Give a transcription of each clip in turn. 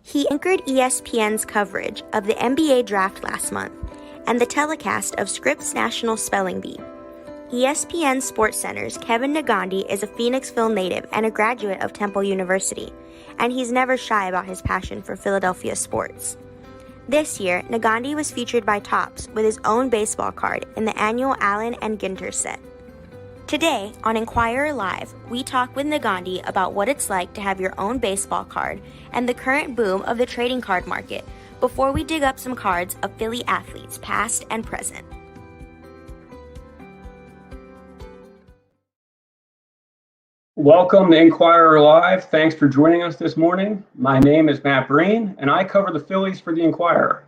He anchored ESPN's coverage of the NBA draft last month and the telecast of Scripps National Spelling Bee. ESPN SportsCenter's Kevin Negandhi is a Phoenixville native and a graduate of Temple University, and he's never shy about his passion for Philadelphia sports. This year, Negandhi was featured by Topps with his own baseball card in the annual Allen and Ginter set. Today, on Inquirer Live, we talk with Negandhi about what it's like to have your own baseball card and the current boom of the trading card market before we dig up some cards of Philly athletes past and present. Welcome to Inquirer Live. Thanks for joining us this morning. My name is Matt Breen, and I cover the Phillies for the Inquirer.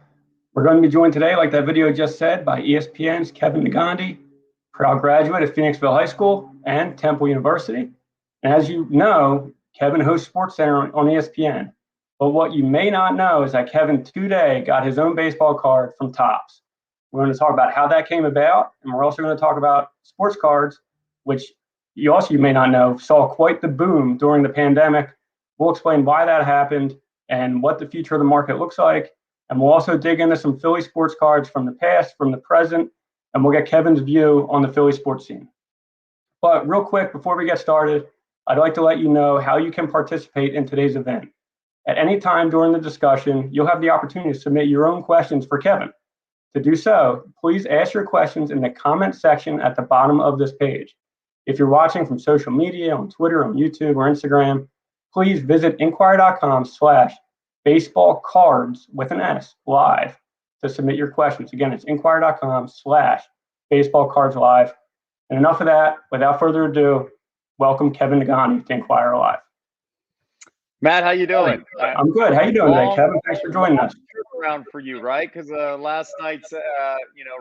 We're going to be joined today, like that video just said, by ESPN's Kevin Negandhi, proud graduate of Phoenixville High School and Temple University. And as you know, Kevin hosts SportsCenter on ESPN. But what you may not know is that Kevin today got his own baseball card from Topps. We're going to talk about how that came about, and we're also going to talk about sports cards, which you may not know, saw quite the boom during the pandemic. We'll explain why that happened and what the future of the market looks like. And we'll also dig into some Philly sports cards from the past, from the present, and we'll get Kevin's view on the Philly sports scene. But real quick, before we get started, I'd like to let you know how you can participate in today's event. At any time during the discussion, you'll have the opportunity to submit your own questions for Kevin. To do so, please ask your questions in the comment section at the bottom of this page. If you're watching from social media, on Twitter, on YouTube, or Instagram, please visit inquirer.com/baseballcards with an S live to submit your questions. Again, it's inquirer.com/baseballcardslive. And enough of that. Without further ado, welcome Kevin Negandhi to Inquirer Live. Matt, how you doing? I'm good. How you doing today, Kevin? Thanks for joining us. Around for you, right? Because last night's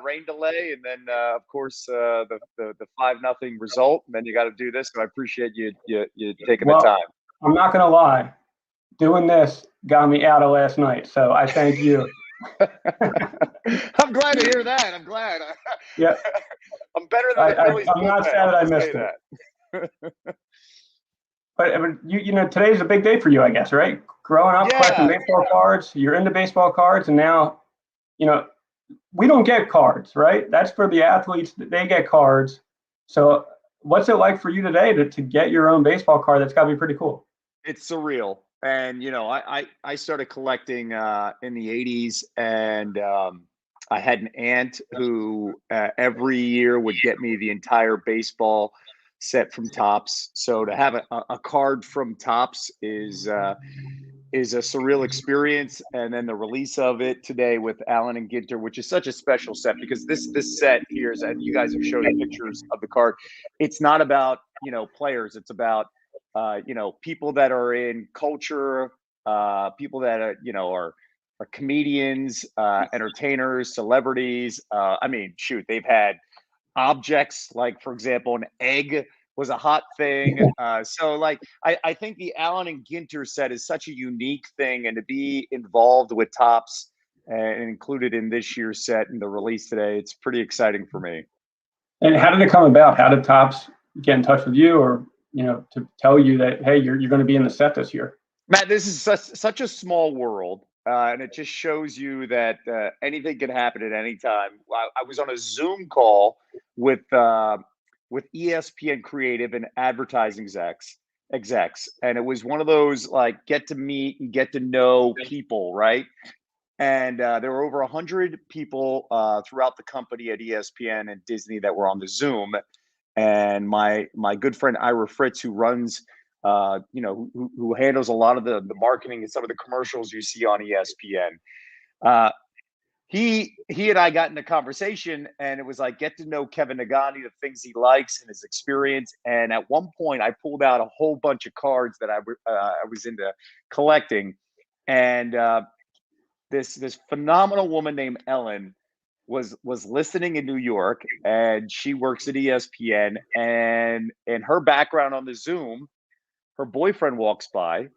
rain delay, and then of course the 5-0 result, and then you got to do this. So I appreciate you taking the time. I'm not gonna lie, doing this got me out of last night, so I thank you. I'm glad to hear that. I'm glad. Yeah, I'm better than the Phillies. I'm not sad that I missed it. But you know, today's a big day for you, I guess, right? Growing up, collecting baseball cards, you're into baseball cards, and now, you know, we don't get cards, right? That's for the athletes; they get cards. So, what's it like for you today to get your own baseball card? That's got to be pretty cool. It's surreal, and you know, I started collecting in the '80s, and I had an aunt who every year would get me the entire baseball set from Topps. So to have a card from Topps is a surreal experience. And then the release of it today with Allen and Ginter, which is such a special set, because this set here is, and you guys have shown pictures of the card. It's not about, players. It's about, people that are in culture, people that are comedians, entertainers, celebrities. They've had objects, like, for example, an egg was a hot thing. I think the Allen and Ginter set is such a unique thing, and to be involved with Topps and included in this year's set and the release today, it's pretty exciting for me. And how did it come about? How did Topps get in touch with you, or to tell you that, hey, you're going to be in the set this year? Matt, this is such a small world. And it just shows you that anything can happen at any time. I was on a Zoom call with ESPN creative and advertising execs, and it was one of those, like, get to meet and get to know people, right? And there were over 100 people throughout the company at ESPN and Disney that were on the Zoom. And my good friend Ira Fritz, who runs who handles a lot of the marketing and some of the commercials you see on ESPN. He and I got in a conversation, and it was like, get to know Kevin Negandhi, the things he likes and his experience. And at one point, I pulled out a whole bunch of cards that I was into collecting, and this phenomenal woman named Ellen was listening in New York, and she works at ESPN. And in her background on the Zoom, her boyfriend walks by,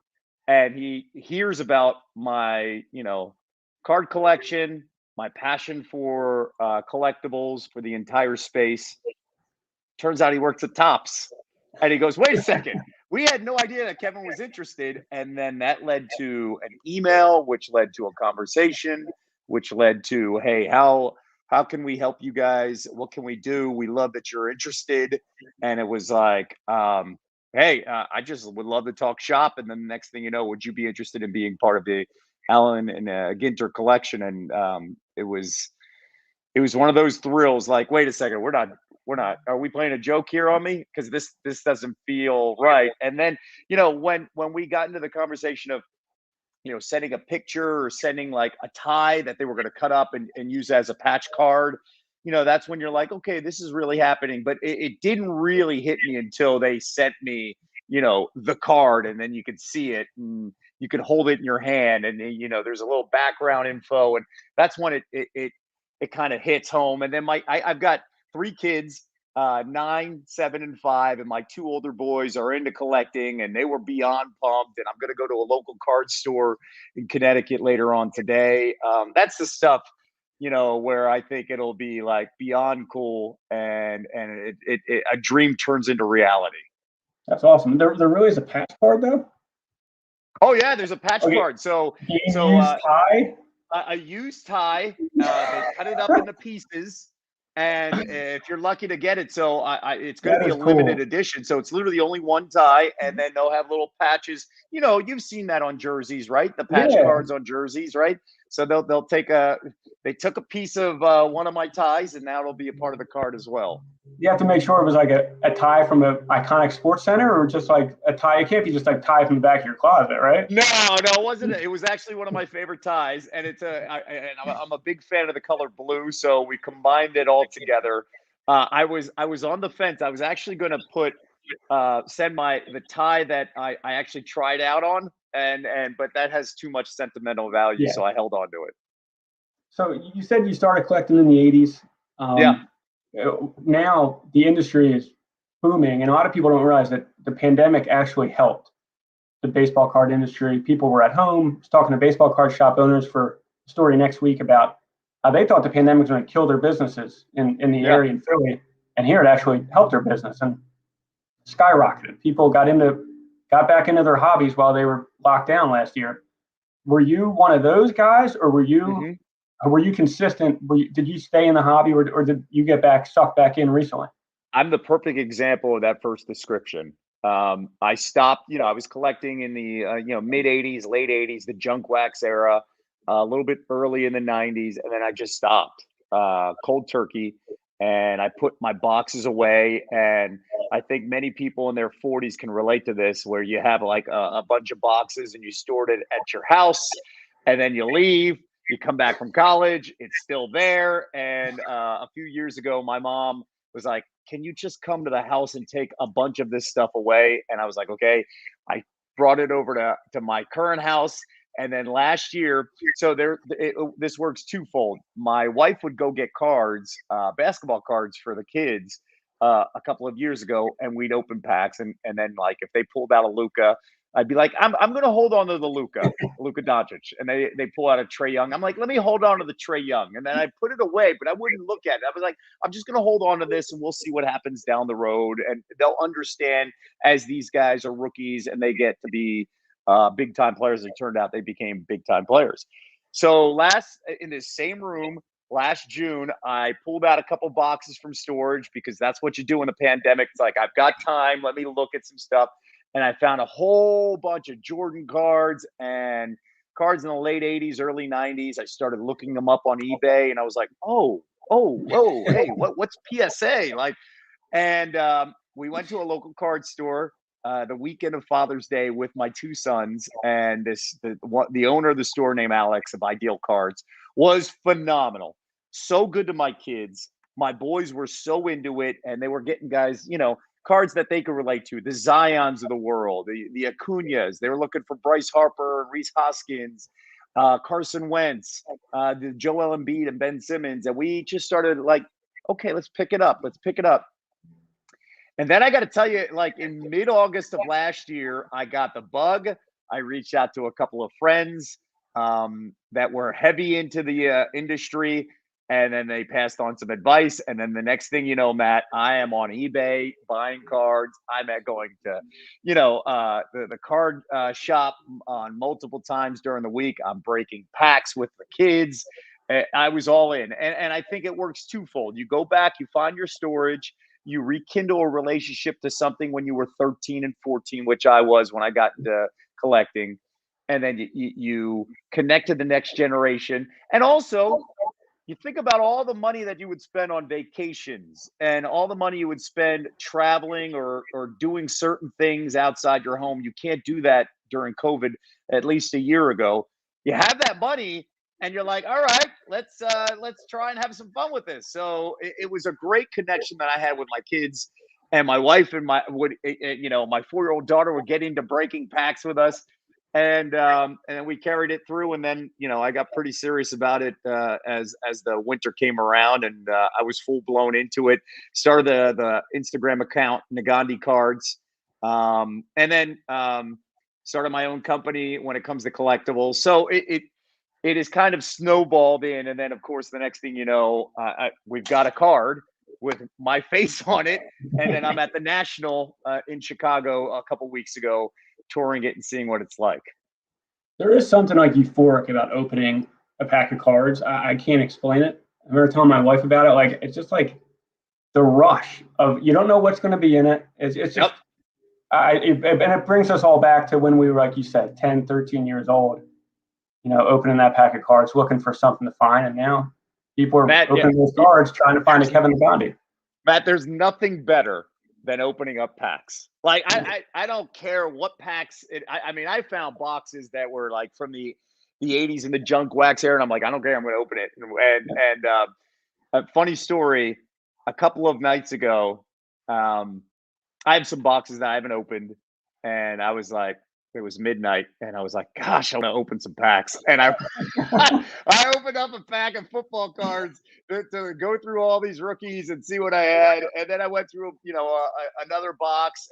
and he hears about my, card collection, my passion for collectibles, for the entire space. Turns out he works at Topps, and he goes, "Wait a second, we had no idea that Kevin was interested. And then that led to an email, which led to a conversation, which led to, hey, how can we help you guys? What can we do? We love that you're interested. And it was like, hey, I just would love to talk shop. And then the next thing you know, would you be interested in being part of the Allen and Ginter collection? And it was one of those thrills. Like, wait a second, we're not. Are we playing a joke here on me? Because this doesn't feel right. And then when we got into the conversation of sending a picture or sending like a tie that they were going to cut up and use as a patch card, that's when you're like, okay, this is really happening. But it didn't really hit me until they sent me, the card, and then you could see it and you could hold it in your hand, and there's a little background info, and that's when it kind of hits home. And then I've got 3 kids, 9, 7, and 5, and my 2 older boys are into collecting, and they were beyond pumped. And I'm going to go to a local card store in Connecticut later on today. That's the stuff, where I think it'll be like beyond cool, and a dream turns into reality. That's awesome. There really is a patch card though. Oh yeah, there's a patch card. So used tie. A used tie. They cut it up into pieces. And if you're lucky to get it, so it's going to be a limited edition. So it's literally only one tie, and then they'll have little patches. You've seen that on jerseys, right? The patch cards on jerseys, right? So they'll take they took a piece of one of my ties, and now it'll be a part of the card as well. You have to make sure it was like a tie from an iconic SportsCenter, or just like a tie. It can't be just like tie from the back of your closet, right? No, it wasn't. It was actually one of my favorite ties, and I'm a big fan of the color blue, so we combined it all together. I was on the fence. I was actually going to send the tie that I actually tried out on, but that has too much sentimental value, so I held on to it. So you said you started collecting in the 80s. Yeah. Now the industry is booming, and a lot of people don't realize that the pandemic actually helped the baseball card industry. People were at home. I was talking to baseball card shop owners for a story next week about how they thought the pandemic was going to kill their businesses in the area in Philly, and here it actually helped their business and skyrocketed. People got got back into their hobbies while they were locked down last year. Were you one of those guys, or were you were you consistent? Did you stay in the hobby, or did you get sucked back in recently? I'm the perfect example of that first description. I stopped, I was collecting in the mid 80s, late 80s, the junk wax era, a little bit early in the 90s, and then I just stopped cold turkey, and I put my boxes away. And I think many people in their 40s can relate to this, where you have like a bunch of boxes and you stored it at your house, and then you leave, you come back from college, it's still there. And a few years ago, my mom was like, can you just come to the house and take a bunch of this stuff away? And I was like, okay. I brought it over to my current house. And then last year, so this works twofold. My wife would go get cards, basketball cards for the kids a couple of years ago, and we'd open packs. And then like if they pulled out a Luka, I'd be like, I'm going to hold on to the Luka Doncic. And they pull out a Trae Young. I'm like, let me hold on to the Trae Young. And then I put it away, but I wouldn't look at it. I was like, I'm just going to hold on to this, and we'll see what happens down the road. And they'll understand as these guys are rookies and they get to be big time players. It turned out they became big time players. So in this same room last June, I pulled out a couple boxes from storage, because that's what you do in the pandemic. It's like, I've got time. Let me look at some stuff. And I found a whole bunch of Jordan cards and cards in the late 80s, early 90s. I started looking them up on eBay, and I was like, hey, what's PSA? And we went to a local card store the weekend of Father's Day with my 2 sons, and the owner of the store, named Alex of Ideal Cards, was phenomenal. So good to my kids. My boys were so into it, and they were getting guys, cards that they could relate to, the Zions of the world, the Acuñas. They were looking for Bryce Harper, Reese Hoskins, Carson Wentz, the Joel Embiid and Ben Simmons. And we just started like, okay, let's pick it up. And then I got to tell you, like in mid-August of last year, I got the bug. I reached out to a couple of friends that were heavy into the industry. And then they passed on some advice. And then the next thing you know, Matt, I am on eBay buying cards. I'm at going to, the card shop on multiple times during the week. I'm breaking packs with the kids. I was all in. And I think it works twofold. You go back, you find your storage, you rekindle a relationship to something when you were 13 and 14, which I was when I got into collecting. And then you connect to the next generation. And also, you think about all the money that you would spend on vacations and all the money you would spend traveling or doing certain things outside your home. You can't do that during COVID, at least a year ago. You have that money and you're like, all right, let's try and have some fun with this. So it was a great connection that I had with my kids, and my wife and my 4-year-old daughter would get into breaking packs with us. And then we carried it through, and then I got pretty serious about it as the winter came around, and I was full blown into it. Started the Instagram account Negandhi Cards, and then started my own company when it comes to collectibles. So it is kind of snowballed in, and then of course the next thing we've got a card with my face on it, and then I'm at the National in Chicago a couple weeks ago, touring it and seeing what it's like. There is something like euphoric about opening a pack of cards. I can't explain it. I remember telling my wife about it. Like, it's just like the rush of, you don't know what's going to be in it. It's just, Yep. And it brings us all back to when we were, like you said, 10, 13 years old, opening that pack of cards, looking for something to find. And now people are opening those cards, trying to find a Kevin Negandhi. Matt, there's nothing better than opening up packs. Like, I don't care what packs. I found boxes that were like from the 80s in the junk wax era, and I'm like, I don't care, I'm going to open it. And a funny story, a couple of nights ago, I have some boxes that I haven't opened, and I was like, it was midnight, and I was like, gosh, I want to open some packs. And I opened up a pack of football cards to go through all these rookies and see what I had. And then I went through, another box,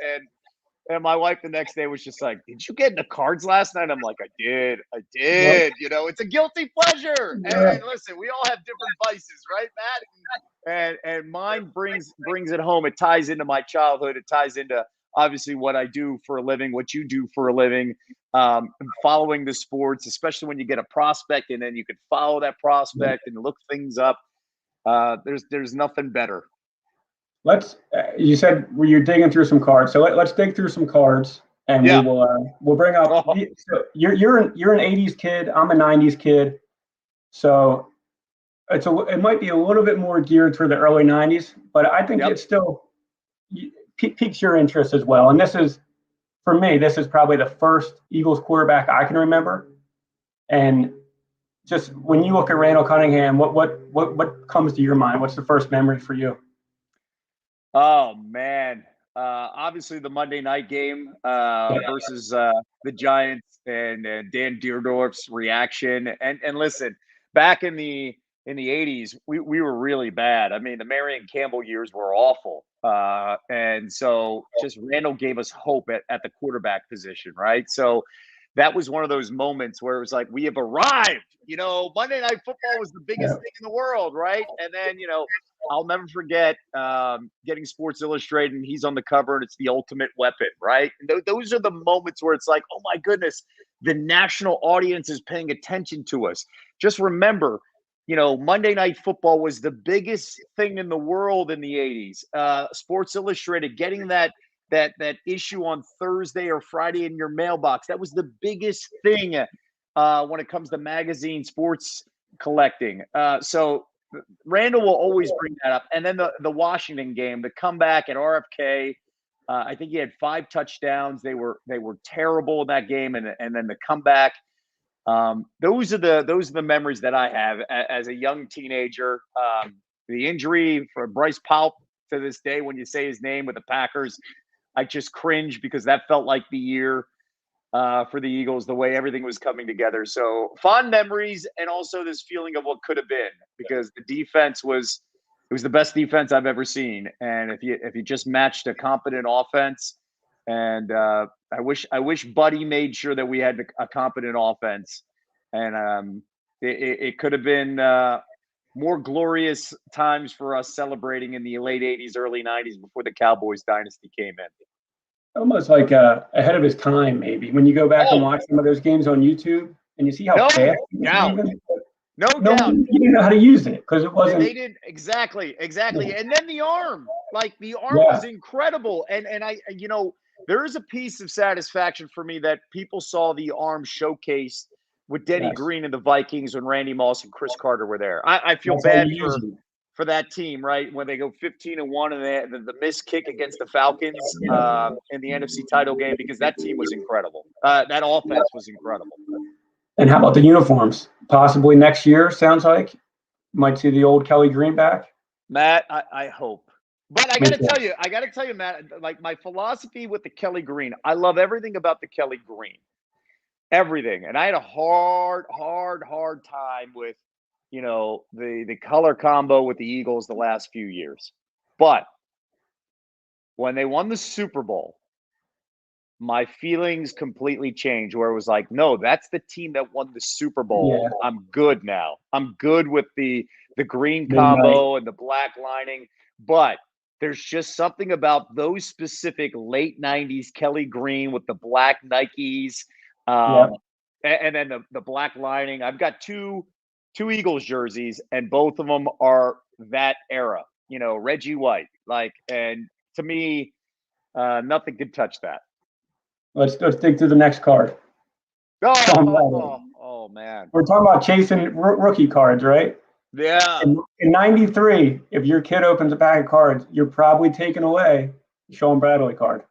and my wife the next day was just like, did you get into cards last night? I'm like, I did. Yep. It's a guilty pleasure. Yeah. And listen, we all have different vices, right, Matt? And mine brings it home. It ties into my childhood. It ties into obviously what I do for a living, what you do for a living, following the sports, especially when you get a prospect and then you can follow that prospect and look things up. There's nothing better. You said you're digging through some cards, so let's dig through some cards, and we'll bring up. So you're an '80s kid. I'm a '90s kid, so it might be a little bit more geared toward the early '90s, but I think it still piques your interest as well. And this is, for me, this is probably the first Eagles quarterback I can remember. And just when you look at Randall Cunningham, what comes to your mind? What's the first memory for you? Oh man, obviously the Monday night game versus the Giants and Dan Dierdorf's reaction. And listen, back in the 80s, we were really bad. I mean, the Marion Campbell years were awful. And so just Randall gave us hope at the quarterback position, right? So that was one of those moments where it was like, we have arrived. Monday Night Football was the biggest thing in the world, right? And then, I'll never forget getting Sports Illustrated, and he's on the cover, and it's the ultimate weapon, right? And those are the moments where it's like, oh my goodness, the national audience is paying attention to us. Just remember, Monday Night Football was the biggest thing in the world in the 80s. Sports Illustrated, getting that issue on Thursday or Friday in your mailbox, that was the biggest thing when it comes to magazine sports collecting. So Randall will always bring that up. And then the Washington game, the comeback at RFK, I think he had 5 touchdowns. They were terrible in that game, and then the comeback. Those are the memories that I have as a young teenager. The injury for Bryce Paup, to this day, when you say his name with the Packers, I just cringe because that felt like the year for the Eagles, the way everything was coming together. So fond memories, and also this feeling of what could have been, because the defense was the best defense I've ever seen. And if you just matched a competent offense, and I wish Buddy made sure that we had a competent offense, and it could have been more glorious times for us celebrating in the late 80s, early 90s before the Cowboys dynasty came in. Almost like ahead of his time, maybe. When you go back and watch some of those games on YouTube and you see how fast he was moving. No doubt. You didn't know how to use it because it wasn't. They didn't exactly. Yeah. And then the arm, was incredible. And I, there is a piece of satisfaction for me that people saw the arm showcased with Denny Green and the Vikings when Randy Moss and Chris Carter were there. I feel bad for that team, right? When they go 15-1 and the missed kick against the Falcons in the NFC title game, because that team was incredible. That offense was incredible. And how about the uniforms? Possibly next year, sounds like. Might see the old Kelly Green back. Matt, I hope. But I got to tell you, Matt, like my philosophy with the Kelly Green, I love everything about the Kelly Green. Everything. And I had a hard time with, the color combo with the Eagles the last few years. But when they won the Super Bowl, my feelings completely changed, where it was like, no, that's the team that won the Super Bowl. Yeah. I'm good now. I'm good with the green combo and the black lining. But there's just something about those specific late 90s Kelly Green with the black Nikes and then the black lining. I've got two Eagles jerseys, and both of them are that era, Reggie White. And to me, nothing could touch that. Let's dig through the next card. Oh, man. We're talking about chasing rookie cards, right? Yeah. In 93, if your kid opens a pack of cards, you're probably taking away the Sean Bradley card.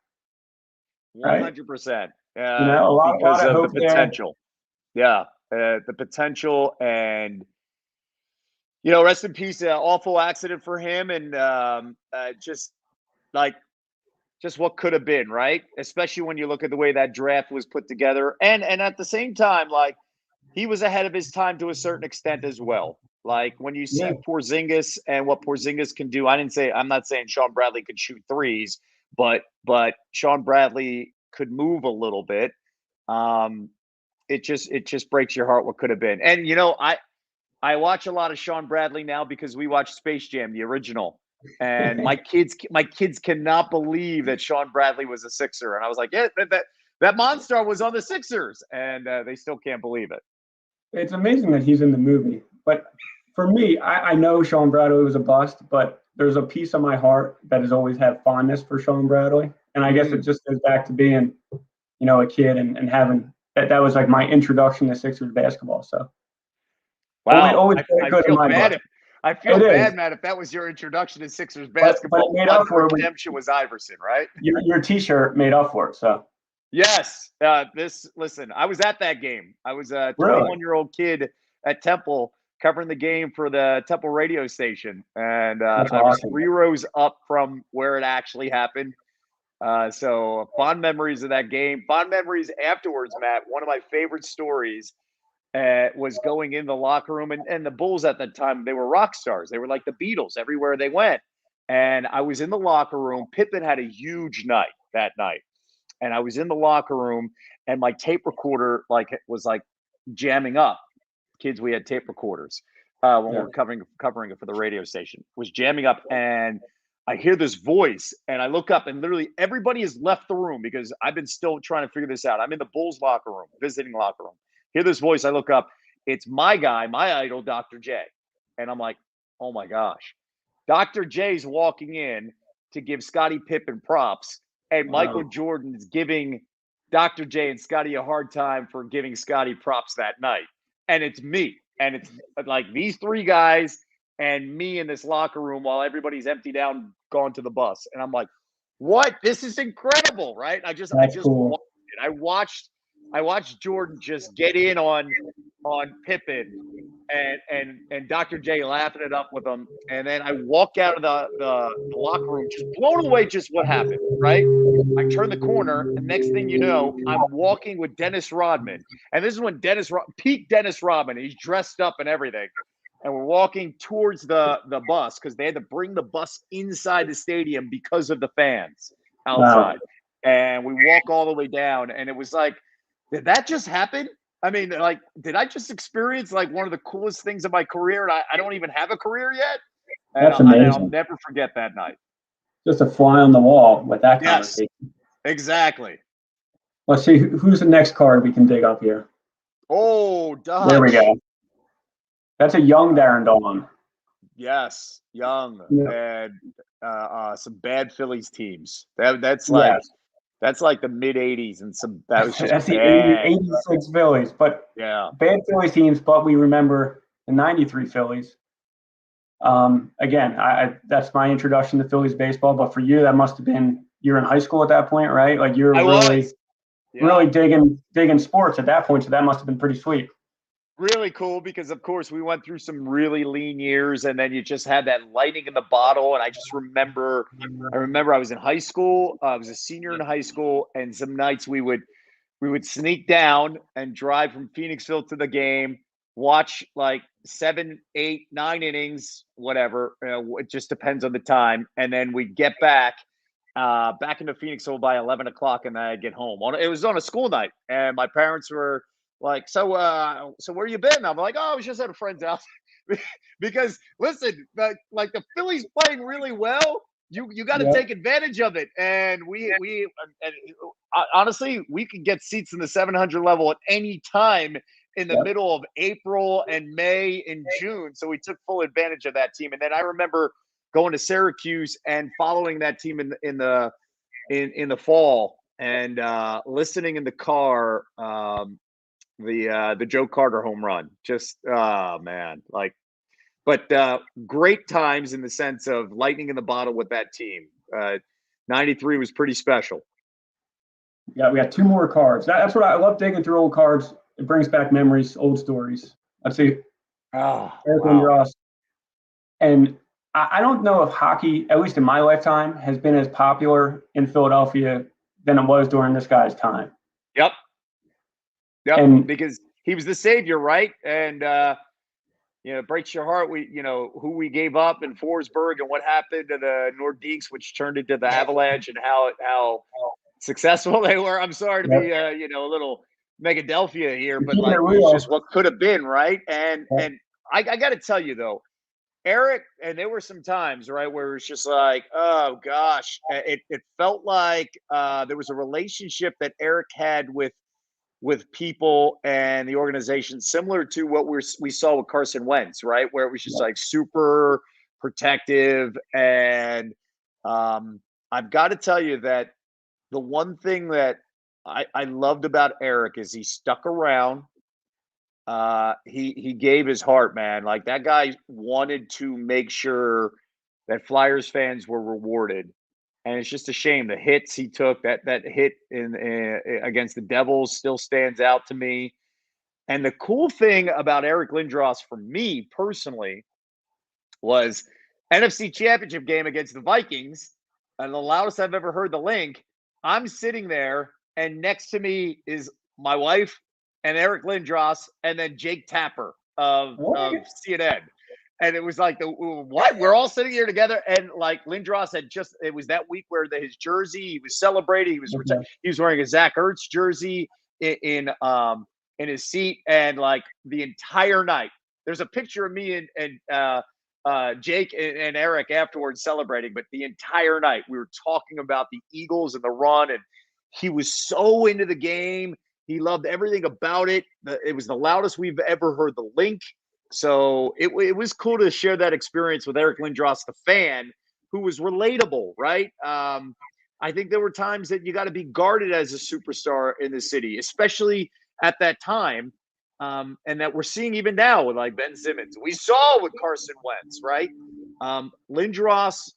100%. A lot of hope the potential. There. Yeah. The potential, and, rest in peace, awful accident for him. And just what could have been, right? Especially when you look at the way that draft was put together. And at the same time, he was ahead of his time to a certain extent as well. When you see Porzingis and what Porzingis can do, I'm not saying Sean Bradley could shoot threes, but Sean Bradley could move a little bit. It just breaks your heart what could have been. And, I watch a lot of Sean Bradley now because we watch Space Jam, the original. And my kids cannot believe that Sean Bradley was a Sixer. And I was like, yeah, that Monster was on the Sixers. And they still can't believe it. It's amazing that he's in the movie. But for me, I know Sean Bradley was a bust, but there's a piece of my heart that has always had fondness for Sean Bradley. And I guess it just goes back to being, a kid and having that was like my introduction to Sixers basketball. So wow, I feel bad, Matt, if that was your introduction to Sixers basketball. But made up for redemption was Iverson, right? Your T-shirt made up for it. So yes, listen, I was at that game. I was a 21-year-old kid at Temple covering the game for the Temple radio station, and I was 3 rows up from where it actually happened. So fond memories of that game. Fond memories afterwards, Matt. One of my favorite stories was going in the locker room, and the Bulls at that time, they were rock stars. They were like the Beatles everywhere they went. And I was in the locker room. Pippen had a huge night that night. And I was in the locker room, and my tape recorder was jamming up. Kids, we had tape recorders when we were covering it for the radio station. Was jamming up, and I hear this voice, and I look up, and literally everybody has left the room because I've been still trying to figure this out. I'm in the Bulls locker room, visiting locker room. Hear this voice. I look up. It's my guy, my idol, Dr. J. And I'm like, oh, my gosh. Dr. J's walking in to give Scottie Pippen props, and Michael Jordan is giving Dr. J and Scottie a hard time for giving Scottie props that night. And it's me. And it's like these 3 guys and me in this locker room while everybody's emptied out and gone to the bus. And I'm like, what? This is incredible, right? I just cool. watched it. I watched Jordan just get in on Pippen and Dr. J laughing it up with him. And then I walk out of the locker room just blown away just what happened, right? I turn the corner, and next thing you know, I'm walking with Dennis Rodman. And this is when peak Dennis Rodman. He's dressed up and everything. And we're walking towards the bus because they had to bring the bus inside the stadium because of the fans outside. Wow. And we walk all the way down, and it was like, did that just happen? I mean, like, did I just experience like one of the coolest things of my career? And I don't even have a career yet. And That's I'll amazing. never forget that night. Just a fly on the wall with that Yes, conversation. exactly. Let's see who's the next card we can dig up here. Oh, There we Dutch. go. That's a young Darren Dawn. Yes, young Yeah. and some bad Phillies teams. That's like the mid '80s and that was just that's the bad. 86 Phillies, but Yeah, bad Phillies teams. But we remember the '93 Phillies. Again, that's my introduction to Phillies baseball. But for you, that must have been you're in high school at that point, right? Like you're really digging sports at that point. So that must have been pretty sweet. Really cool because, of course, we went through some really lean years, and then you just had that lightning in the bottle. And I just remember, I was in high school. I was a senior in high school, and some nights we would sneak down and drive from Phoenixville to the game, watch like 7, 8, 9 innings, whatever. It just depends on the time, and then we'd get back into Phoenixville by 11 o'clock, and then I'd get home. It was on a school night, and my parents were like, so where you been? I'm like, oh, I was just at a friend's house. Because listen, like the Phillies playing really well, you got to take advantage of it. And honestly, we could get seats in the 700 level at any time in the middle of April and May and June. So we took full advantage of that team. And then I remember going to Syracuse and following that team in the fall and listening in the car. The Joe Carter home run, just man, like, but great times in the sense of lightning in the bottle with that team. '93 was pretty special. Yeah, we got 2 more cards. That's what I love, digging through old cards. It brings back memories, old stories. Let's see. Oh, Eric Lindros. And I don't know if hockey, at least in my lifetime, has been as popular in Philadelphia than it was during this guy's time. Yep. And because he was the savior, right? And it breaks your heart. Who we gave up in Forsberg and what happened to the Nordiques, which turned into the Avalanche, and how successful they were. I'm sorry to be a little Megadelphia here, but like it's just what could have been, right? And I got to tell you though, Eric, and there were some times, right, where it was just like, oh gosh, it felt like there was a relationship that Eric had with people and the organization, similar to what we saw with Carson Wentz, right? Where it was just like super protective. And I've got to tell you that the one thing that I loved about Eric is he stuck around. He gave his heart, man. Like that guy wanted to make sure that Flyers fans were rewarded. And it's just a shame the hits he took. That hit against the Devils still stands out to me. And the cool thing about Eric Lindros for me personally was NFC Championship game against the Vikings, and the loudest I've ever heard the link. I'm sitting there, and next to me is my wife and Eric Lindros, and then Jake Tapper of CNN. And it was like what? We're all sitting here together, and like Lindros had it was that week where his jersey, he was celebrating. He was wearing a Zach Ertz jersey in his seat, and like the entire night, there's a picture of me and Jake and Eric afterwards celebrating. But the entire night, we were talking about the Eagles and the run, and he was so into the game. He loved everything about it. It was the loudest we've ever heard the link. So it was cool to share that experience with Eric Lindros, the fan, who was relatable, right? I think there were times that you got to be guarded as a superstar in the city, especially at that time, and that we're seeing even now with like Ben Simmons. We saw with Carson Wentz, right? Lindros,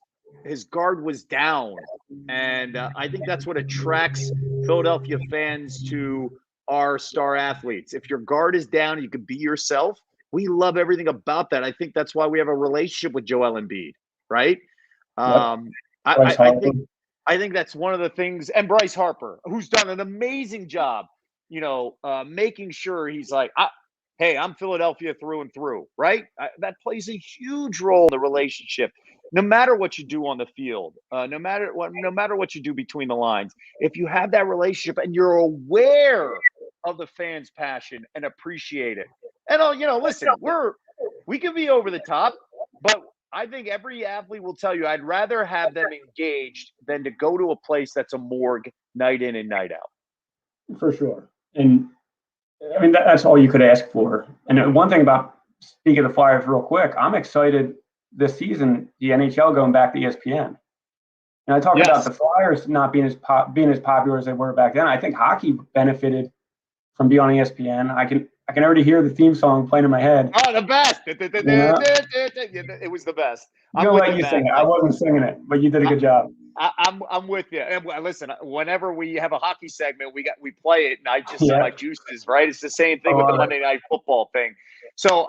his guard was down, and I think that's what attracts Philadelphia fans to our star athletes. If your guard is down, you can be yourself. We love everything about that. I think that's why we have a relationship with Joel Embiid, right? I think that's one of the things, and Bryce Harper, who's done an amazing job, making sure he's like, hey, I'm Philadelphia through and through, right? That plays a huge role in the relationship. No matter what you do on the field, no matter what you do between the lines, if you have that relationship and you're aware of the fans' passion and appreciate it. And listen, we can be over the top, but I think every athlete will tell you I'd rather have them engaged than to go to a place that's a morgue night in and night out. For sure. And I mean, that's all you could ask for. And one thing about, speaking of the Flyers real quick, I'm excited this season, the NHL going back to ESPN. And I talk about the Flyers not being as popular as they were back then. I think hockey benefited from being on ESPN. I can already hear the theme song playing in my head. Oh, the best! It was the best. I'm gonna let you sing it. I wasn't singing it, but you did a good job. I'm with you. And listen, whenever we have a hockey segment, we play it, and I just see my juices. Right? It's the same thing with the Monday Night Football thing. So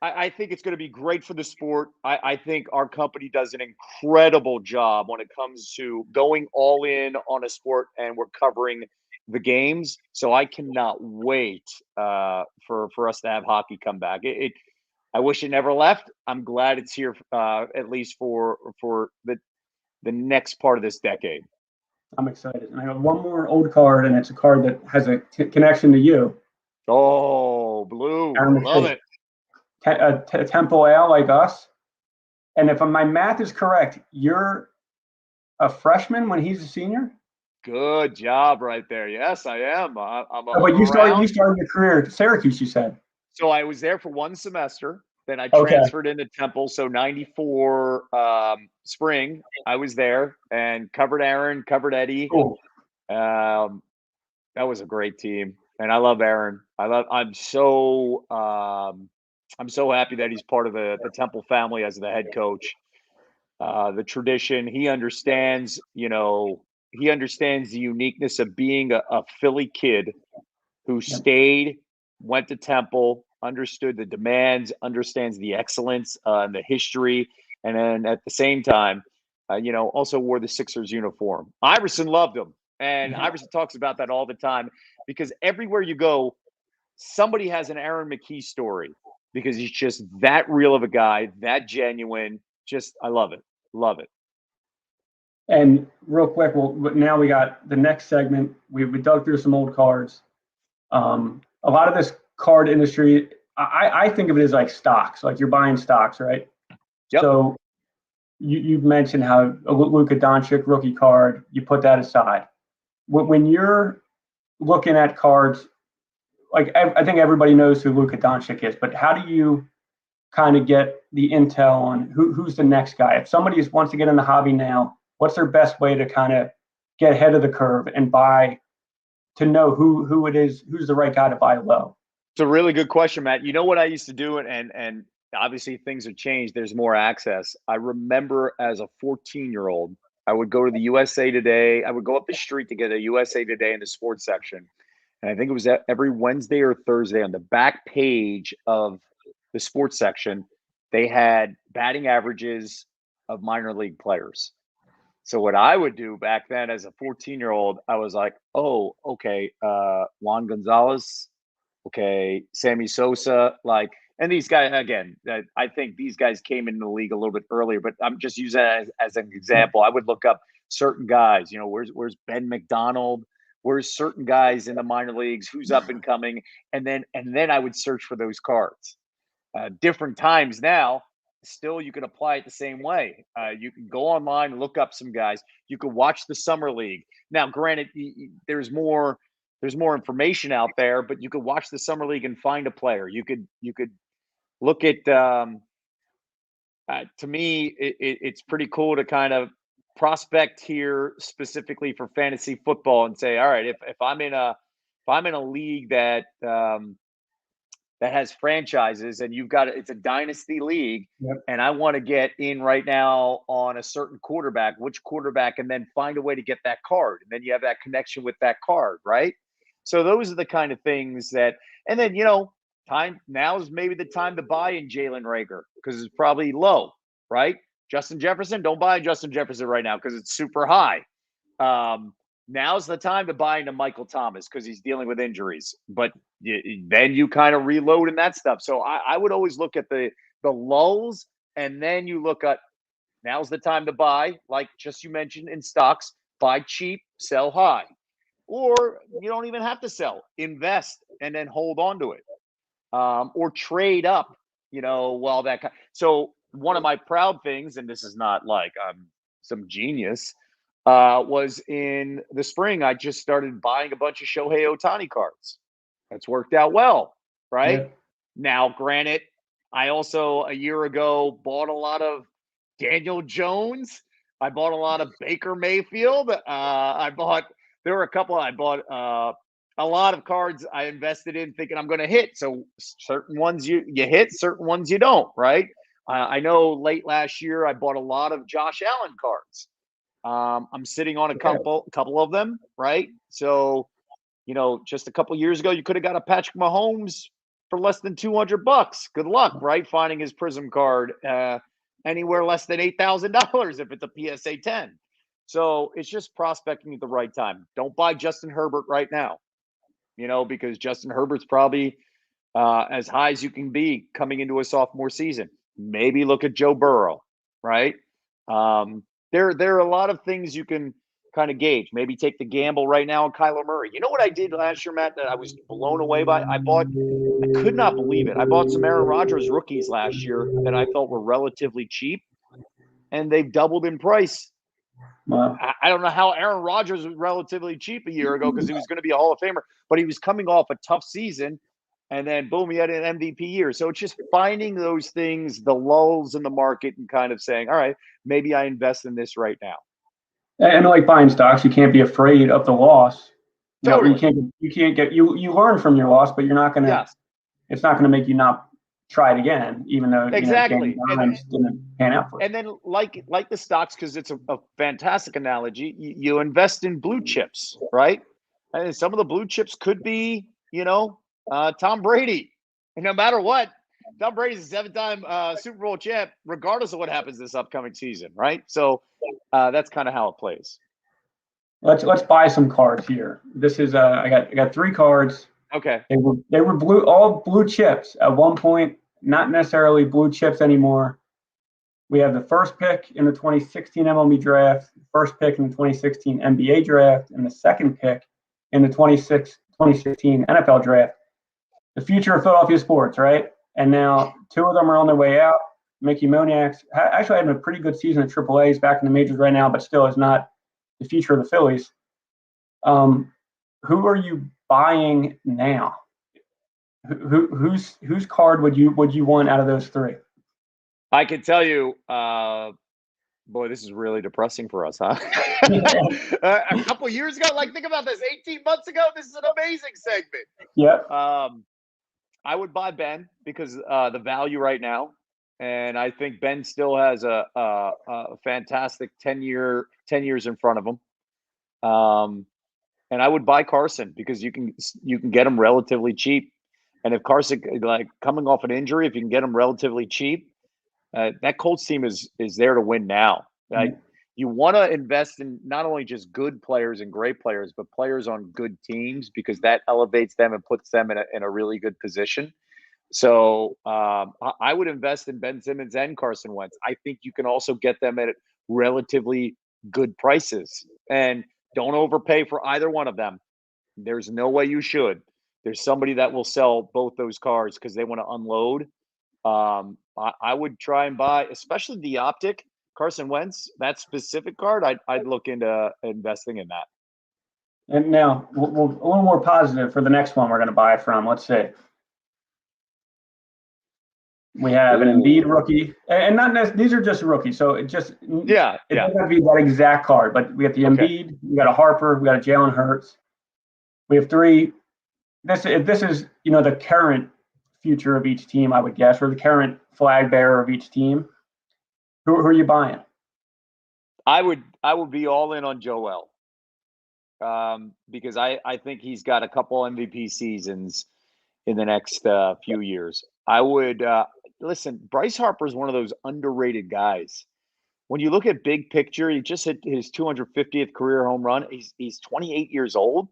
I think it's going to be great for the sport. I think our company does an incredible job when it comes to going all in on a sport, and we're covering the games. So I cannot wait for us to have hockey come back. I wish it never left. I'm glad it's here, at least for the next part of this decade. I'm excited. And I have one more old card, and it's a card that has a connection to you. Oh, blue. Love it. Temple Ale like us. And if my math is correct, you're a freshman when he's a senior? Good job right there. Yes, I am. But you started your career at Syracuse, you said. So I was there for one semester. Then I transferred into Temple. So 94 spring, I was there and covered Aaron, covered Eddie. Cool. That was a great team. And I love Aaron. I'm so happy that he's part of the Temple family as the head coach. The tradition, he understands the uniqueness of being a Philly kid who stayed, went to Temple, understood the demands, understands the excellence and the history, and then at the same time, also wore the Sixers uniform. Iverson loved him, and Iverson talks about that all the time because everywhere you go, somebody has an Aaron McKee story because he's just that real of a guy, that genuine. Just, I love it. Love it. And real quick, now we got the next segment. We dug through some old cards. A lot of this card industry, I think of it as like stocks, like you're buying stocks, right? Yep. So you've mentioned how a Luka Doncic rookie card, you put that aside. When you're looking at cards, like I think everybody knows who Luka Doncic is, but how do you kind of get the intel on who's the next guy? If somebody wants to get in the hobby now, what's their best way to kind of get ahead of the curve and buy, to know who it is, who's the right guy to buy low? It's a really good question, Matt. You know what I used to do, and obviously things have changed. There's more access. I remember as a 14-year-old, I would go to the USA Today. I would go up the street to get a USA Today in the sports section. And I think it was every Wednesday or Thursday on the back page of the sports section, they had batting averages of minor league players. So what I would do back then as a 14-year-old, I was like, oh, okay, Juan Gonzalez, okay, Sammy Sosa, and these guys, again, I think these guys came into the league a little bit earlier, but I'm just using it as an example. I would look up certain guys, where's Ben McDonald, where's certain guys in the minor leagues, who's up and coming, and then I would search for those cards. Different times now, still you can apply it the same way. You can go online, look up some guys. You can watch the summer league. Now, granted, there's more information out there, but you could watch the summer league and find a player. You could look at. To me, it's pretty cool to kind of prospect here specifically for fantasy football and say, all right, if I'm in a league that has franchises and it's a dynasty league, and I want to get in right now on a certain quarterback, which quarterback, and then find a way to get that card. And then you have that connection with that card, right? So those are the kind of things that, and then, now is maybe the time to buy in Jalen Reagor because it's probably low, right? Justin Jefferson, don't buy Justin Jefferson right now because it's super high. Now's the time to buy into Michael Thomas because he's dealing with injuries. But then you kind of reload in that stuff. So I would always look at the lulls, and then you look at now's the time to buy, like just you mentioned in stocks, buy cheap, sell high. or you don't even have to sell. Invest and then hold on to it, or trade up. While that. So one of my proud things, and this is not like I'm some genius, was in the spring. I just started buying a bunch of Shohei Ohtani cards. That's worked out well, right? Yeah. Now, granted, I also a year ago bought a lot of Daniel Jones. I bought a lot of Baker Mayfield. There were a couple I bought a lot of cards I invested in thinking I'm going to hit. So certain ones you hit, certain ones you don't, right? I know late last year I bought a lot of Josh Allen cards. I'm sitting on a couple of them, right? So, just a couple years ago, you could have got a Patrick Mahomes for less than $200. Good luck, right? Finding his Prism card anywhere less than $8,000 if it's a PSA 10. So it's just prospecting at the right time. Don't buy Justin Herbert right now, because Justin Herbert's probably as high as you can be coming into a sophomore season. Maybe look at Joe Burrow, right? There are a lot of things you can kind of gauge. Maybe take the gamble right now on Kyler Murray. You know what I did last year, Matt, that I was blown away by? I could not believe it. I bought some Aaron Rodgers rookies last year that I thought were relatively cheap, and they've doubled in price. Wow. I don't know how Aaron Rodgers was relatively cheap a year ago because he was going to be a Hall of Famer, but he was coming off a tough season. And then, boom, he had an MVP year. So it's just finding those things, the lulls in the market, and kind of saying, all right, maybe I invest in this right now. And like buying stocks, you can't be afraid of the loss. Totally. You learn from your loss, but you're not going to. Yes. It's not going to make you not try it again, even though exactly didn't pan out for it. And then, like the stocks, because it's a fantastic analogy. You invest in blue chips, right? And some of the blue chips could be, Tom Brady. And no matter what, Tom Brady's a 7-time Super Bowl champ, regardless of what happens this upcoming season, right? So that's kind of how it plays. Let's buy some cards here. This is I got 3 cards. Okay. They were all blue chips at one point, not necessarily blue chips anymore. We have the first pick in the 2016 MLB draft, first pick in the 2016 NBA draft, and the second pick in the 2016 NFL draft. The future of Philadelphia sports, right? And now 2 of them are on their way out. Mickey Moniak's actually having a pretty good season at AAA. He's back in the majors right now, but still is not the future of the Phillies. Who are you buying now? Whose card would you want out of those 3? I can tell you, boy, this is really depressing for us, huh? A couple years ago, think about this, 18 months ago, this is an amazing segment. Yep. I would buy Ben because the value right now, and I think Ben still has a fantastic 10 years in front of him. And I would buy Carson because you can get him relatively cheap. And if Carson, coming off an injury, if you can get him relatively cheap, that Colts team is there to win now. You want to invest in not only just good players and great players, but players on good teams because that elevates them and puts them in a really good position. So I would invest in Ben Simmons and Carson Wentz. I think you can also get them at relatively good prices. And don't overpay for either one of them. There's no way you should. There's somebody that will sell both those cars because they want to unload. I would try and buy, especially the optic Carson Wentz, that specific card. I'd look into investing in that. And now we'll a little more positive for the next one we're going to buy from. Let's see. We have an Embiid rookie, and not necessarily, these are just rookies. So it doesn't have to be that exact card, but we got the Embiid, we got a Harper, we got a Jalen Hurts. We have 3. This is the current future of each team, I would guess, or the current flag bearer of each team. Who are you buying? I would be all in on Joel because I think he's got a couple MVP seasons in the next few years. I would listen. Bryce Harper is one of those underrated guys. When you look at big picture, he just hit his 250th career home run. He's 28 years old.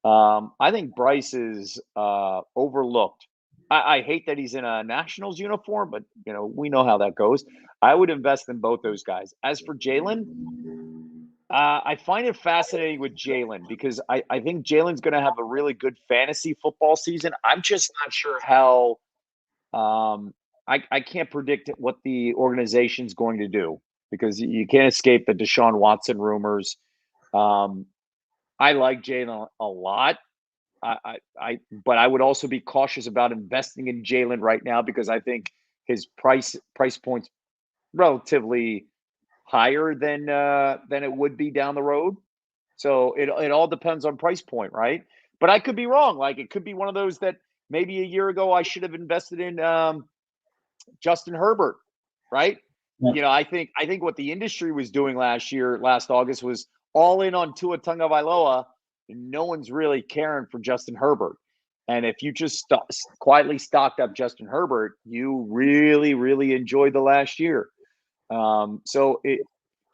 I think Bryce is overlooked. I hate that he's in a Nationals uniform, but we know how that goes. I would invest in both those guys. As for Jalen, I find it fascinating with Jalen because I think Jalen's going to have a really good fantasy football season. I'm just not sure how. I can't predict what the organization's going to do because you can't escape the Deshaun Watson rumors. I like Jalen a lot. But I would also be cautious about investing in Jalen right now because I think his price point's relatively higher than it would be down the road. So it all depends on price point, right? But I could be wrong. Like it could be one of those that maybe a year ago I should have invested in Justin Herbert, right? Yeah. You know, I think what the industry was doing last August, was all in on Tua Tagovailoa. No one's really caring for Justin Herbert. And if you just quietly stocked up Justin Herbert, you really, really enjoyed the last year. So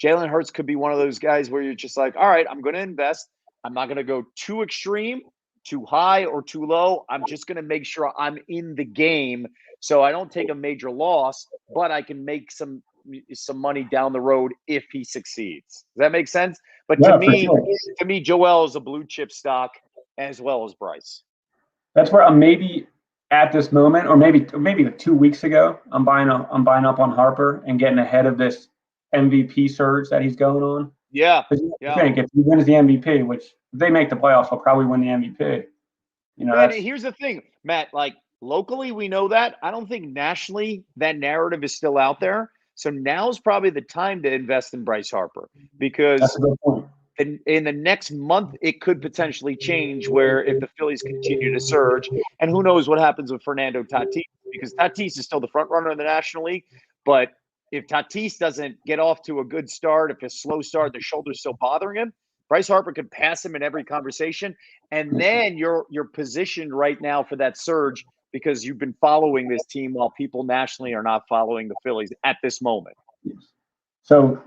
Jalen Hurts could be one of those guys where you're just like, all right, I'm going to invest. I'm not going to go too extreme, too high, or too low. I'm just going to make sure I'm in the game so I don't take a major loss, but I can make some money down the road if he succeeds. Does that make sense? But Yeah, to me, Joel is a blue chip stock as well as Bryce. That's where I'm maybe at this moment, or maybe like 2 weeks ago, I'm buying up on Harper and getting ahead of this MVP surge that he's going on. Yeah. I think if he wins the MVP, which if they make the playoffs, he'll probably win the MVP. You know, and here's the thing, Matt, like locally, we know that. I don't think nationally that narrative is still out there. So now's probably the time to invest in Bryce Harper because that's a good point. In the next month, it could potentially change where if the Phillies continue to surge, and who knows what happens with Fernando Tatis, because Tatis is still the front runner in the National League. But if Tatis doesn't get off to a good start, if a slow start, the shoulder's still bothering him, Bryce Harper could pass him in every conversation. And then you're positioned right now for that surge because you've been following this team while people nationally are not following the Phillies at this moment. So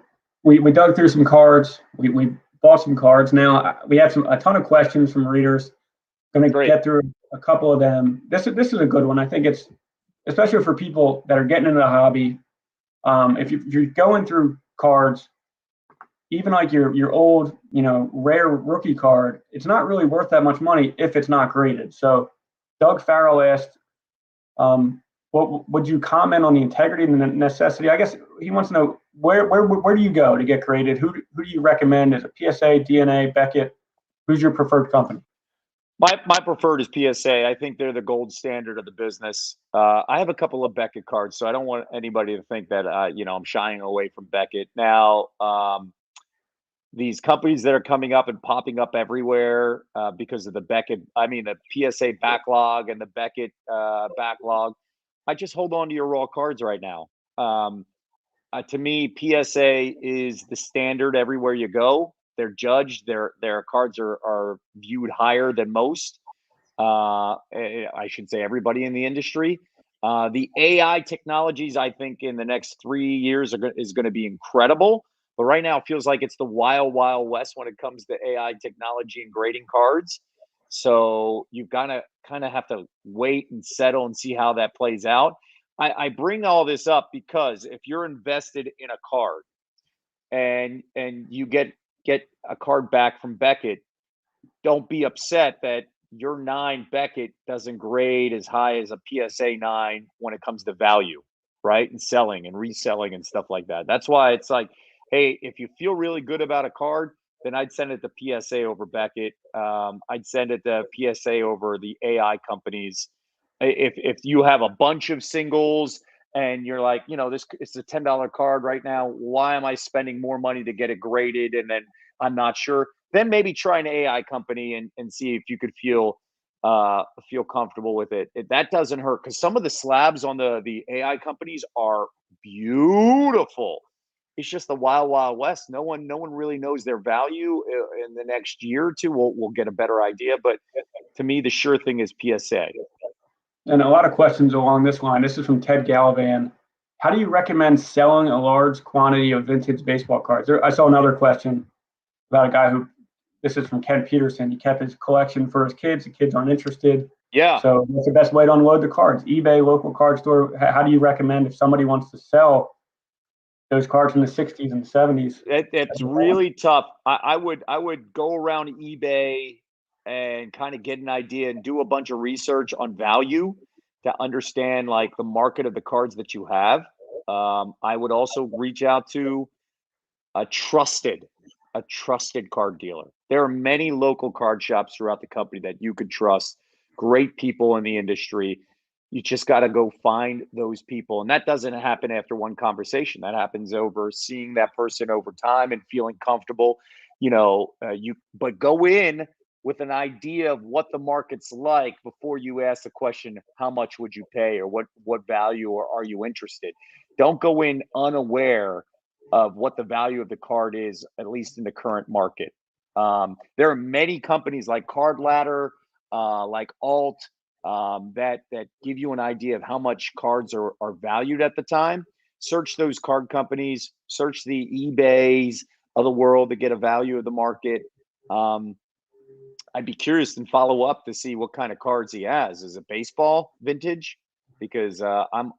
we dug through some cards. We bought some cards. Now we have a ton of questions from readers. Going to get through a couple of them. This is a good one. I think it's especially for people that are getting into the hobby. If you're going through cards, even like your old, rare rookie card, it's not really worth that much money if it's not graded. So Doug Farrell asked, what would you comment on the integrity and the necessity? I guess he wants to know where do you go to get graded? Who do you recommend? Is it PSA, DNA, Beckett? Who's your preferred company? My preferred is PSA. I think they're the gold standard of the business. I have a couple of Beckett cards, so I don't want anybody to think that I'm shying away from Beckett. Now, these companies that are coming up and popping up everywhere because of the PSA backlog and the Beckett backlog, I just hold on to your raw cards right now. To me, PSA is the standard everywhere you go. They're judged. Their cards are viewed higher than most. I should say everybody in the industry. The AI technologies, I think, in the next 3 years is going to be incredible. But right now, it feels like it's the wild, wild west when it comes to AI technology and grading cards. So you've got to kind of have to wait and settle and see how that plays out. I bring all this up because if you're invested in a card and you get a card back from Beckett, don't be upset that your 9 Beckett doesn't grade as high as a PSA 9 when it comes to value, right? And selling and reselling and stuff like that. That's why it's like, hey, if you feel really good about a card, then I'd send it to PSA over Beckett. I'd send it to PSA over the AI companies. If you have a bunch of singles and you're like, it's a $10 card right now, why am I spending more money to get it graded? And then I'm not sure. Then maybe try an AI company and see if you could feel comfortable with it. That doesn't hurt because some of the slabs on the AI companies are beautiful. It's just the wild, wild west. No one really knows their value. In the next year or two, we'll get a better idea. But to me, the sure thing is PSA. And a lot of questions along this line. This is from Ted Gallivan. How do you recommend selling a large quantity of vintage baseball cards? I saw another question about a guy this is from Ken Peterson. He kept his collection for his kids. The kids aren't interested. Yeah. So what's the best way to unload the cards? eBay, local card store. How do you recommend if somebody wants to sell those cards from the 60s and 70s. It's really tough. I would go around eBay and kind of get an idea and do a bunch of research on value to understand like the market of the cards that you have. I would also reach out to a trusted card dealer. There are many local card shops throughout the country that you could trust, great people in the industry. You just got to go find those people. And that doesn't happen after one conversation. That happens over seeing that person over time and feeling comfortable. But go in with an idea of what the market's like before you ask the question, how much would you pay, or what value, or are you interested? Don't go in unaware of what the value of the card is, at least in the current market. There are many companies like Card Ladder, like Alt, that give you an idea of how much cards are valued at the time. Search those card companies, search the eBays of the world to get a value of the market. I'd be curious and follow up to see what kind of cards he has. Is it baseball vintage? Because I'm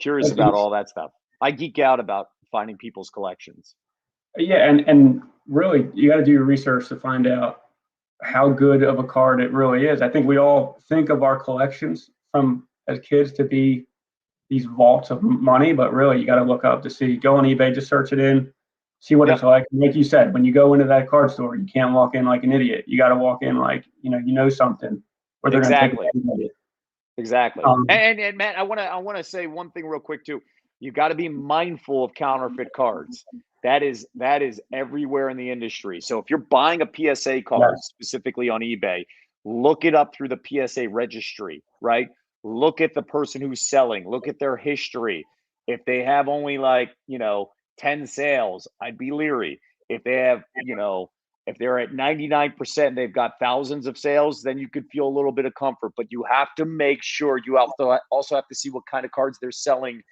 curious about all that stuff. I geek out about finding people's collections. Yeah, and really, you got to do your research to find out how good of a card it really is. I think we all think of our collections from as kids to be these vaults of money, but really, you got to look up to see. Go on eBay, just search it in, see what it's like. Like you said, when you go into that card store, you can't walk in like an idiot. You got to walk in like you know something, or they're going to take advantage of it. Exactly. And Matt, I want to say one thing real quick too. You got to be mindful of counterfeit cards. That is everywhere in the industry. So if you're buying a PSA card specifically on eBay, look it up through the PSA registry, right? Look at the person who's selling, look at their history. If they have only 10 sales, I'd be leery. If they have, if they're at 99%, they've got thousands of sales, then you could feel a little bit of comfort, but you have to make sure you also have to see what kind of cards they're selling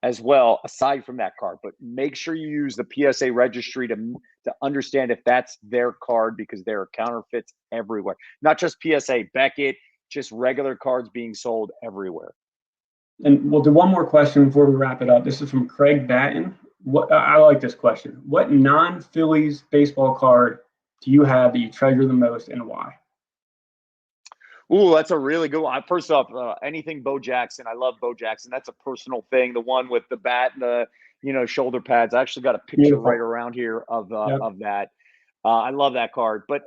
as well, aside from that card. But make sure you use the PSA registry to understand if that's their card, because there are counterfeits everywhere. Not just PSA, Beckett, just regular cards being sold everywhere. And we'll do one more question before we wrap it up. This is from Craig Batten. I like this question. What non-Phillies baseball card do you have that you treasure the most, and why? Ooh, that's a really good one. First off, anything Bo Jackson. I love Bo Jackson. That's a personal thing. The one with the bat and the shoulder pads. I actually got a picture right around here of that. I love that card. But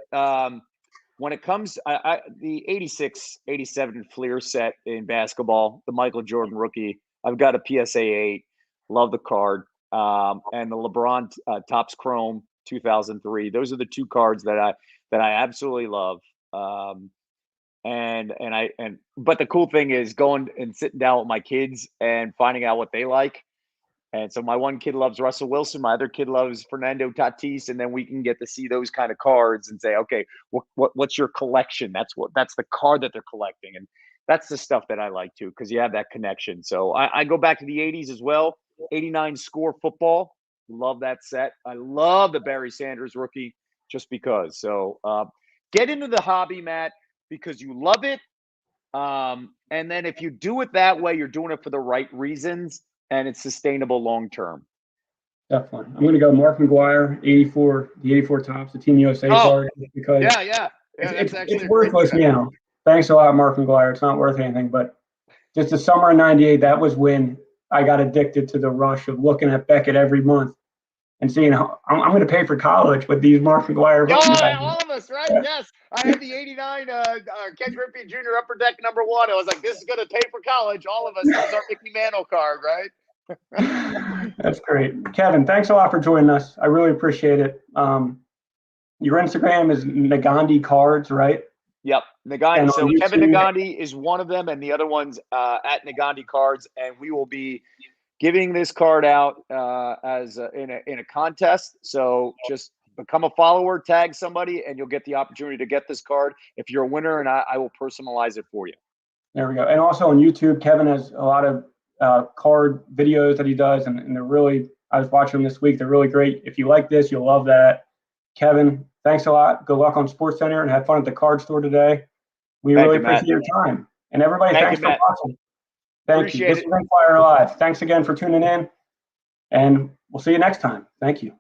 when it comes, the 86, 87 Fleer set in basketball, the Michael Jordan rookie, I've got a PSA 8. Love the card. And the LeBron Topps Chrome 2003. Those are the two cards that I absolutely love. But the cool thing is going and sitting down with my kids and finding out what they like. And so my one kid loves Russell Wilson, my other kid loves Fernando Tatis, and then we can get to see those kind of cards and say, okay, what's your collection? That's the card that they're collecting, and that's the stuff that I like too, because you have that connection. So I go back to the 80s as well. 89 Score football, love that set. I love the Barry Sanders rookie just because. So get into the hobby, Matt, because you love it. And then if you do it that way, you're doing it for the right reasons, and it's sustainable long term. Definitely. I'm going to go Mark McGwire, 84, the 84 Topps, the Team USA card. Because it's worthless now. Thanks a lot, Mark McGwire. It's not worth anything, but just the summer of '98, that was when I got addicted to the rush of looking at Beckett every month and seeing how I'm going to pay for college with these Mark McGwire. All of us, right? Yes. I had the 89 Ken Griffey Jr. Upper Deck #1. I was like, this is going to pay for college. All of us. That was our Mickey Mantle card, right? That's great. Kevin, thanks a lot for joining us. I really appreciate it. Your Instagram is Negandhi Cards, right? Yep, Negandhi. So Kevin Negandhi is one of them, and the other one's at Negandhi Cards, and we will be giving this card out in a contest. So just become a follower, tag somebody, and you'll get the opportunity to get this card if you're a winner, and I will personalize it for you. There we go. And also on YouTube, Kevin has a lot of card videos that he does, and they're really, I was watching them this week. They're really great. If you like this, you'll love that. Kevin, thanks a lot. Good luck on SportsCenter, and have fun at the card store today. We really appreciate your time. And everybody, thanks for watching. Thank you. This is Inquirer Live. Thanks again for tuning in, and We'll see you next time. Thank you.